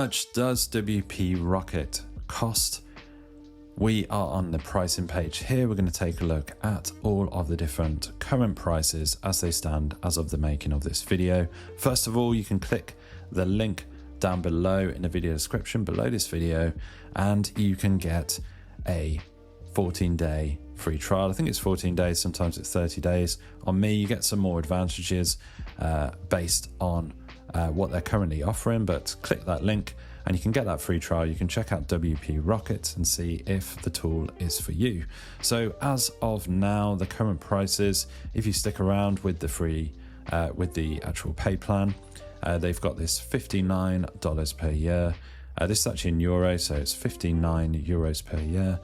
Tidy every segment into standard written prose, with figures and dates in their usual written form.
How much does WP Rocket cost? We are on the pricing page here. We're going to take a look at all of the different current prices as they stand as of the making of this video. First of all, you can click the link down below in the video description below this video, and you can get a 14-day free trial. I think it's 14 days, sometimes it's 30 days. On me, you get some more advantages based on what they're currently offering, but click that link and you can get that free trial. You can check out WP Rocket and see if the tool is for you. So as of now, the current prices, if you stick around with the free, with the actual pay plan, they've got this $59 per year. This is actually in euros, so it's 59 euros per year.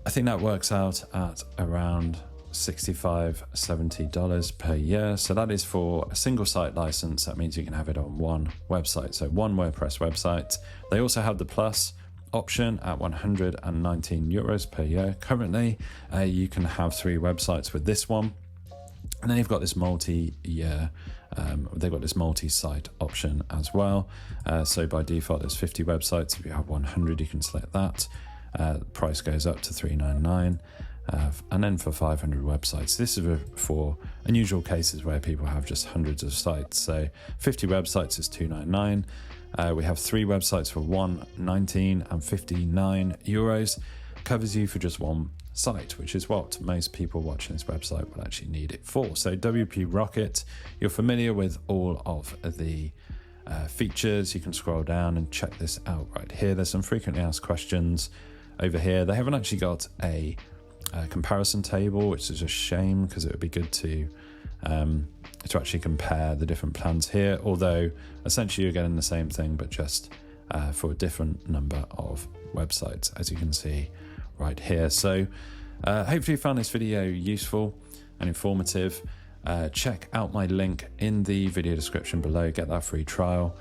I think that works out at around $65–70 per year. So that is for a single site license. That means you can have it on one website, so one WordPress website. They also have the plus option at 119 euros per year. Currently, you can have 3 websites with this one. And then you've got this multi-year, they've got this multi-site option as well. So by default, there's 50 websites. If you have 100, you can select that. The price goes up to $399. And then for 500 websites, this is for unusual cases where people have just hundreds of sites. So 50 websites is $299. We have 3 websites for $119 and 59 euros. Covers you for just one site, which is what most people watching this website will actually need it for. So WP Rocket, you're familiar with all of the features. You can scroll down and check this out right here. There's some frequently asked questions over here. They haven't actually got a comparison table, which is a shame because it would be good to actually compare the different plans here, although essentially you're getting the same thing but just for a different number of websites, as you can see right here. So hopefully you found this video useful and informative. Check out my link in the video description below, get that free trial.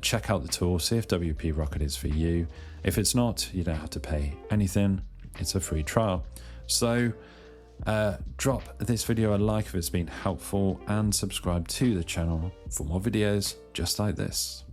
Check out the tool, see if WP Rocket is for you. If it's not, you don't have to pay anything. It's a free trial. So drop this video a like if it's been helpful and subscribe to the channel for more videos just like this.